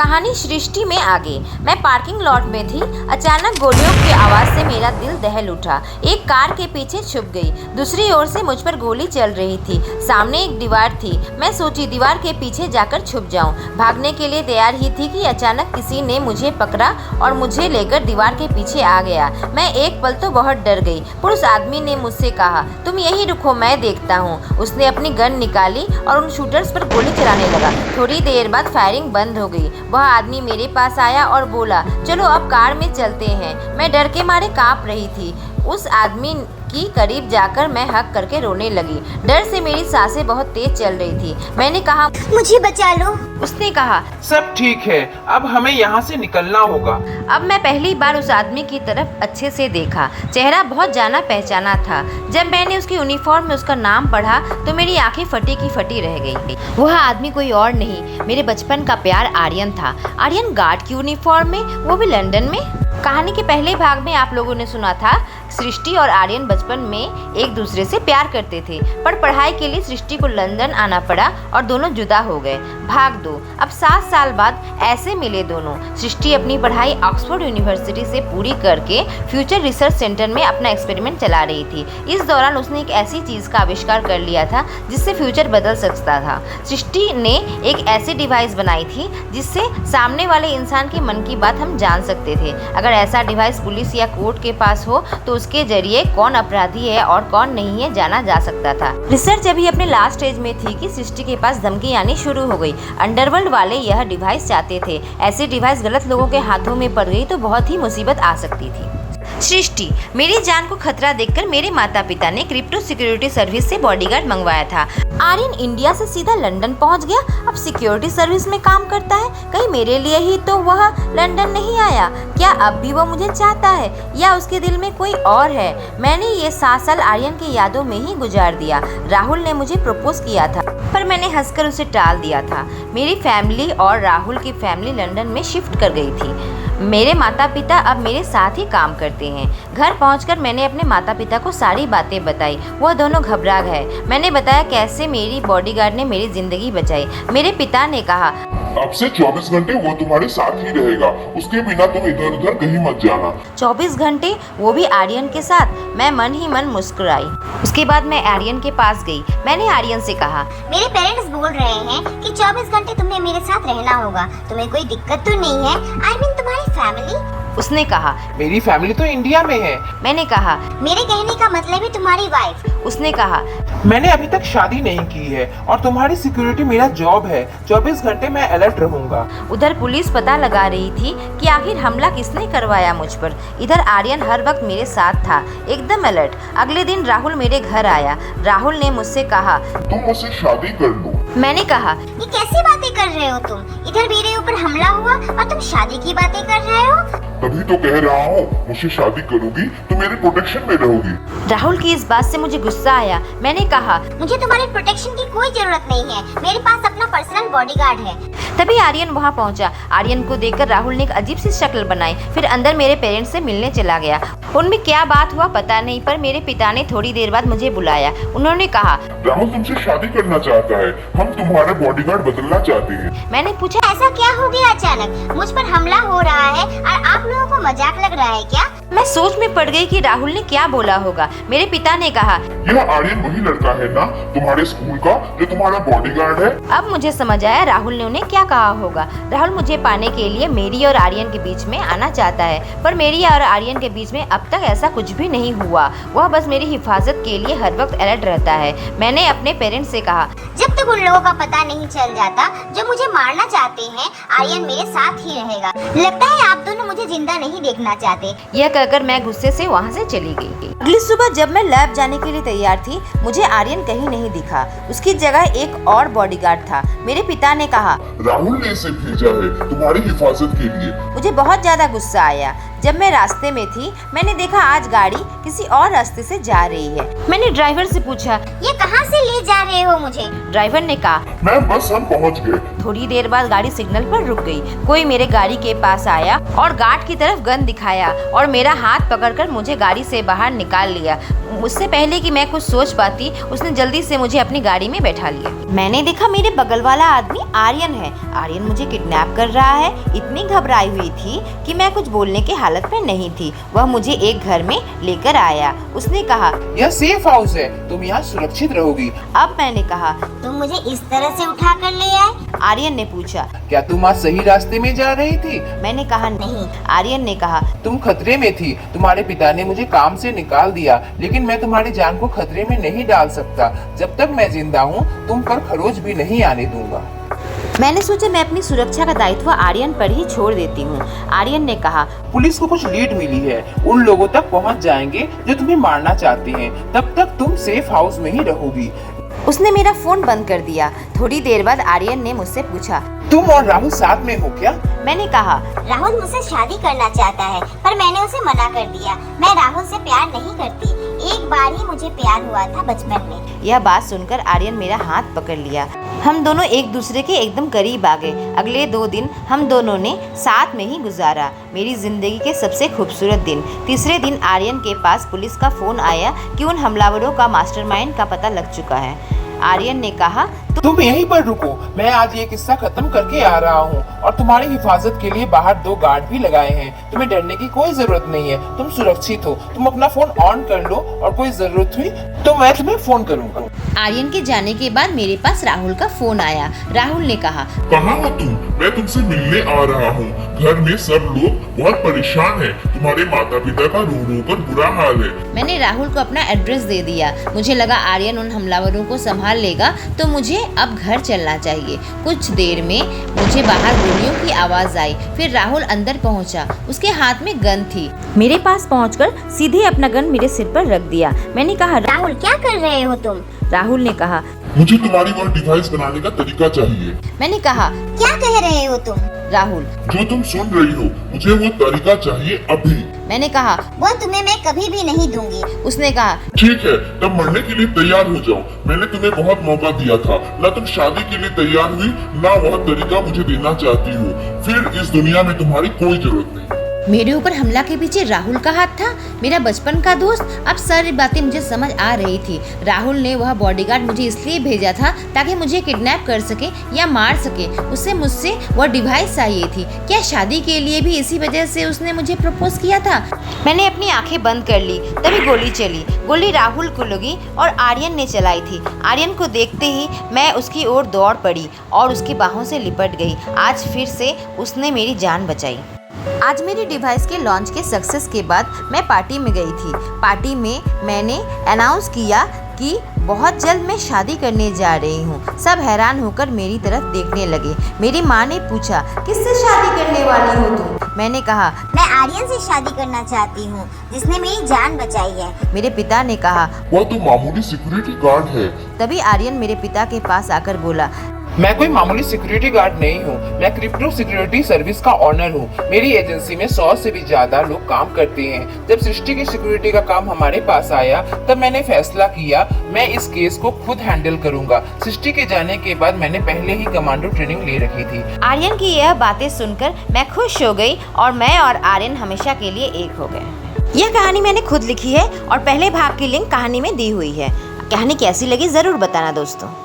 कहानी सृष्टि में आगे। मैं पार्किंग लॉट में थी। अचानक गोलियों की आवाज़ से मेरा दिल दहल उठा। एक कार के पीछे छुप गई। दूसरी ओर से मुझ पर गोली चल रही थी। सामने एक दीवार थी। मैं सोची दीवार के पीछे जाकर छुप जाऊं। भागने के लिए तैयार ही थी कि अचानक किसी ने मुझे पकड़ा और मुझे लेकर दीवार के पीछे आ गया। मैं एक पल तो बहुत डर गई, पर उस आदमी ने मुझसे कहा, तुम यहीं रुको, मैं देखता हूँ। उसने अपनी गन निकाली और उन शूटर्स पर गोली चलाने लगा। थोड़ी देर बाद फायरिंग बंद हो गई। वह आदमी मेरे पास आया और बोला, चलो अब कार में चलते हैं। मैं डर के मारे कांप रही थी। उस आदमी की करीब जाकर मैं हक करके रोने लगी। डर से मेरी सांसें बहुत तेज चल रही थी। मैंने कहा, मुझे बचा लो। उसने कहा, सब ठीक है, अब हमें यहाँ से निकलना होगा। अब मैं पहली बार उस आदमी की तरफ अच्छे से देखा। चेहरा बहुत जाना पहचाना था। जब मैंने उसकी यूनिफॉर्म में उसका नाम पढ़ा तो मेरी आंखें फटी की फटी रह गई। वह आदमी कोई और नहीं, मेरे बचपन का प्यार आर्यन था। आर्यन गार्ड की यूनिफॉर्म में, वो भी लंदन में। कहानी के पहले भाग में आप लोगों ने सुना था सृष्टि और आर्यन बचपन में एक दूसरे से प्यार करते थे, पर पढ़ाई के लिए सृष्टि को लंदन आना पड़ा और दोनों जुदा हो गए। भाग 2। अब 7 साल बाद ऐसे मिले दोनों। सृष्टि अपनी पढ़ाई ऑक्सफोर्ड यूनिवर्सिटी से पूरी करके फ्यूचर रिसर्च सेंटर में अपना एक्सपेरिमेंट चला रही थी। इस दौरान उसने एक ऐसी चीज़ का आविष्कार कर लिया था जिससे फ्यूचर बदल सकता था। सृष्टि ने एक ऐसी डिवाइस बनाई थी जिससे सामने वाले इंसान के मन की बात हम जान सकते थे। अगर ऐसा डिवाइस पुलिस या कोर्ट के पास हो तो उसके जरिए कौन अपराधी है और कौन नहीं है जाना जा सकता था। रिसर्च अभी अपने लास्ट स्टेज में थी कि सृष्टि के पास धमकी आनी शुरू हो गई। अंडरवर्ल्ड वाले यह डिवाइस चाहते थे। ऐसी डिवाइस गलत लोगों के हाथों में पड़ गई तो बहुत ही मुसीबत आ सकती थी। सृष्टि, मेरी जान को खतरा देखकर मेरे माता पिता ने क्रिप्टो सिक्योरिटी सर्विस से बॉडीगार्ड मंगवाया था। आर्यन इंडिया से सीधा लंदन पहुंच गया। अब सिक्योरिटी सर्विस में काम करता है। कहीं मेरे लिए ही तो वह लंदन नहीं आया? क्या अब भी वो मुझे चाहता है या उसके दिल में कोई और है? मैंने ये 7 साल आर्यन की यादों में ही गुजार दिया। राहुल ने मुझे प्रपोज किया था, पर मैंने हंसकर उसे टाल दिया था। मेरी फैमिली और राहुल की फैमिली लंदन में शिफ्ट कर गई थी। मेरे माता पिता अब मेरे साथ ही काम करते हैं। घर पहुंचकर मैंने अपने माता पिता को सारी बातें बताई। वह दोनों घबरा गए। मैंने बताया कैसे मेरी बॉडीगार्ड ने मेरी जिंदगी बचाई। मेरे पिता ने कहा, अब से 24 घंटे वो तुम्हारे साथ ही रहेगा, उसके बिना तुम इधर उधर कहीं मत जाना। 24 घंटे, वो भी आर्यन के साथ? मैं मन ही मन मुस्कुराई। उसके बाद मैं आर्यन के पास गई। मैंने आर्यन से कहा, मेरे पेरेंट्स बोल रहे हैं कि 24 घंटे तुम्हें मेरे साथ रहना होगा। तुम्हें कोई दिक्कत तो नहीं है? आई मीन तुम्हारी फैमिली? उसने कहा, मेरी फैमिली तो इंडिया में है। मैंने कहा, मेरे कहने का मतलब है तुम्हारी वाइफ? उसने कहा, मैंने अभी तक शादी नहीं की है और तुम्हारी सिक्योरिटी मेरा जॉब है। 24 घंटे मैं अलर्ट रहूंगा। उधर पुलिस पता लगा रही थी कि आखिर हमला किसने करवाया मुझ पर। इधर आर्यन हर वक्त मेरे साथ था, एकदम अलर्ट। अगले दिन राहुल मेरे घर आया। राहुल ने मुझसे कहा, तुम मुझसे शादी कर लो। मैंने कहा, ये कैसी बातें कर रहे हो तुम? इधर मेरे ऊपर हमला हुआ और तुम शादी की बातें कर रहे हो? तभी तो कह रहा हूँ, मुझसे शादी करोगी तो मेरे प्रोटेक्शन में रहोगी। राहुल की इस बात से मुझे गुस्सा आया। मैंने कहा, मुझे तुम्हारी प्रोटेक्शन की कोई जरूरत नहीं है। मेरे पास अपना पर्सनल बॉडीगार्ड है। तभी आर्यन वहाँ पहुँचा। आर्यन को देखकर राहुल ने एक अजीब सी शक्ल बनाई, फिर अंदर मेरे पेरेंट्स से मिलने चला गया। उनमें क्या बात हुआ पता नहीं, पर मेरे पिता ने थोड़ी देर बाद मुझे बुलाया। उन्होंने कहा, राहुल तुमसे शादी करना चाहता है, हम तुम्हारा बॉडीगार्ड बदलना चाहते हैं। मैंने पूछा, ऐसा क्या हो गया अचानक? मुझ पर हमला हो रहा है और आप लोगों को मजाक लग रहा है क्या? मैं सोच में पड़ गई कि राहुल ने क्या बोला होगा। मेरे पिता ने कहा, यह आर्यन वही लड़का है ना तुम्हारे स्कूल का जो तुम्हारा बॉडीगार्ड है? अब मुझे समझ आया राहुल ने उन्हें क्या कहा होगा। राहुल मुझे पाने के लिए मेरी और आर्यन के बीच में आना चाहता है, पर मेरी और आर्यन के बीच में अब तक ऐसा कुछ भी नहीं हुआ। वह बस मेरी हिफाजत के लिए हर वक्त अलर्ट रहता है। मैंने अपने पेरेंट्स से कहा, जब तक उन लोगों का पता नहीं चल जाता जो मुझे मारना चाहते हैं, आर्यन मेरे साथ ही रहेगा। लगता है आप दोनों मुझे जिंदा नहीं देखना चाहते। यह कहकर मैं गुस्से से वहाँ से चली गई। अगली सुबह जब मैं लैब जाने के लिए तैयार थी, मुझे आर्यन कहीं नहीं दिखा। उसकी जगह एक और बॉडीगार्ड था। मेरे पिता ने कहा, राहुल ने इसे भेजा है तुम्हारी हिफाजत के लिए। मुझे बहुत ज्यादा गुस्सा आया। जब मैं रास्ते में थी मैंने देखा आज गाड़ी किसी और रास्ते से जा रही है। मैंने ड्राइवर से पूछा, ये कहाँ से ले जा रहे हो मुझे? ड्राइवर ने कहा, मैम बस हम पहुंच गए। थोड़ी देर बाद गाड़ी सिग्नल पर रुक गई। कोई मेरे गाड़ी के पास आया और गार्ड की तरफ गन दिखाया और मेरा हाथ पकड़कर मुझे गाड़ी से बाहर निकाल लिया। उससे पहले कि मैं कुछ सोच पाती उसने जल्दी से मुझे अपनी गाड़ी में बैठा लिया। मैंने देखा मेरे बगल वाला आदमी आर्यन है। आर्यन मुझे किडनैप कर रहा है। इतनी घबराई हुई थी कि मैं कुछ बोलने की हालत में नहीं थी। वह मुझे एक घर में लेकर आया। उसने कहा, यह सेफ हाउस है, तुम यहाँ सुरक्षित रहोगी। अब मैंने कहा, तुम मुझे इस तरह से उठा कर ले आए? आर्यन ने पूछा, क्या तुम आज सही रास्ते में जा रही थी? मैंने कहा नहीं। आर्यन ने कहा, तुम खतरे में थी। तुम्हारे पिता ने मुझे काम से निकाल दिया, लेकिन मैं तुम्हारी जान को खतरे में नहीं डाल सकता। जब तक मैं जिंदा हूँ तुम पर खरोच भी नहीं आने दूंगा। मैंने सोचा मैं अपनी सुरक्षा का दायित्व आर्यन पर ही छोड़ देती हूँ। आर्यन ने कहा, पुलिस को कुछ लीड मिली है, उन लोगों तक पहुँच जाएंगे जो तुम्हें मारना चाहते हैं। तब तक तुम सेफ हाउस में ही रहोगी। उसने मेरा फोन बंद कर दिया। थोड़ी देर बाद आर्यन ने मुझसे पूछा, तुम और राहुल साथ में हो क्या? मैंने कहा, राहुल मुझसे शादी करना चाहता है, पर मैंने उसे मना कर दिया। मैं राहुल से प्यार नहीं करती। एक बार ही मुझे प्यार हुआ था बचपन में। यह बात सुनकर आर्यन मेरा हाथ पकड़ लिया। हम दोनों एक दूसरे के एकदम करीब आ गए। अगले 2 दिन हम दोनों ने साथ में ही गुजारा। मेरी जिंदगी के सबसे खूबसूरत दिन। तीसरे दिन आर्यन के पास पुलिस का फोन आया कि उन हमलावरों का मास्टरमाइंड का पता लग चुका है। आर्यन ने कहा, तुम यहीं पर रुको, मैं आज ये किस्सा खत्म करके आ रहा हूँ और तुम्हारी हिफाजत के लिए बाहर 2 गार्ड भी लगाए हैं। तुम्हें डरने की कोई जरूरत नहीं है, तुम सुरक्षित हो। तुम अपना फोन ऑन कर लो और कोई जरूरत हुई तो मैं तुम्हें फोन करूँगा। आर्यन के जाने के बाद मेरे पास राहुल का फोन आया। राहुल ने कहा, कहाँ हो तुम? मैं तुमसे मिलने आ रहा हूँ। घर में सब लोग बहुत परेशान हैं। तुम्हारे माता पिता का रो रो कर बुरा हाल है। मैंने राहुल को अपना एड्रेस दे दिया। मुझे लगा आर्यन उन हमलावरों को संभाल लेगा तो मुझे अब घर चलना चाहिए। कुछ देर में मुझे बाहर गोलियों की आवाज आई। फिर राहुल अंदर पहुंचा। उसके हाथ में गन थी। मेरे पास पहुंचकर सीधे अपना गन मेरे सिर पर रख दिया। मैंने कहा, राहुल क्या कर रहे हो तुम? राहुल ने कहा, मुझे तुम्हारी वह डिवाइस बनाने का तरीका चाहिए। मैंने कहा, क्या कह रहे हो तुम? राहुल, जो तुम सुन रही हो, मुझे वो तरीका चाहिए अभी। मैंने कहा, वो तुम्हें मैं कभी भी नहीं दूंगी। उसने कहा, ठीक है, तब मरने के लिए तैयार हो जाओ। मैंने तुम्हें बहुत मौका दिया था। ना तुम शादी के लिए तैयार हुई, ना वह तरीका मुझे देना चाहती हो। फिर इस दुनिया में तुम्हारी कोई जरूरत नहीं। मेरे ऊपर हमला के पीछे राहुल का हाथ था, मेरा बचपन का दोस्त। अब सारी बातें मुझे समझ आ रही थी। राहुल ने वह बॉडीगार्ड मुझे इसलिए भेजा था ताकि मुझे किडनैप कर सके या मार सके। उससे मुझसे वह डिवाइस चाहिए थी। क्या शादी के लिए भी इसी वजह से उसने मुझे प्रपोज किया था? मैंने अपनी आंखें बंद कर ली। तभी गोली चली। गोली राहुल को लगी और आर्यन ने चलाई थी। आर्यन को देखते ही मैं उसकी ओर दौड़ पड़ी और उसकी बाहों से लिपट गई। आज फिर से उसने मेरी जान बचाई। आज मेरी डिवाइस के लॉन्च के सक्सेस के बाद मैं पार्टी में गई थी। पार्टी में मैंने अनाउंस किया कि बहुत जल्द मैं शादी करने जा रही हूँ। सब हैरान होकर मेरी तरफ देखने लगे। मेरी माँ ने पूछा, किससे शादी करने वाली हो तुम? मैंने कहा, मैं आर्यन से शादी करना चाहती हूँ, जिसने मेरी जान बचाई है। मेरे पिता ने कहा, वह तो मामूली सिक्योरिटी गार्ड है। तभी आर्यन मेरे पिता के पास आकर बोला, मैं कोई मामूली सिक्योरिटी गार्ड नहीं हूँ। मैं क्रिप्टो सिक्योरिटी सर्विस का ऑनर हूँ। मेरी एजेंसी में 100 से भी ज्यादा लोग काम करते हैं। जब सृष्टि की सिक्योरिटी का काम हमारे पास आया तब मैंने फैसला किया मैं इस केस को खुद हैंडल करूंगा। सृष्टि के जाने के बाद मैंने पहले ही कमांडो ट्रेनिंग ले रखी थी। आर्यन की यह बातें सुनकर मैं खुश हो गई और मैं और आर्यन हमेशा के लिए एक हो गए। यह कहानी मैंने खुद लिखी है और पहले भाग की लिंक कहानी में दी हुई है। कहानी कैसी लगी जरूर बताना दोस्तों।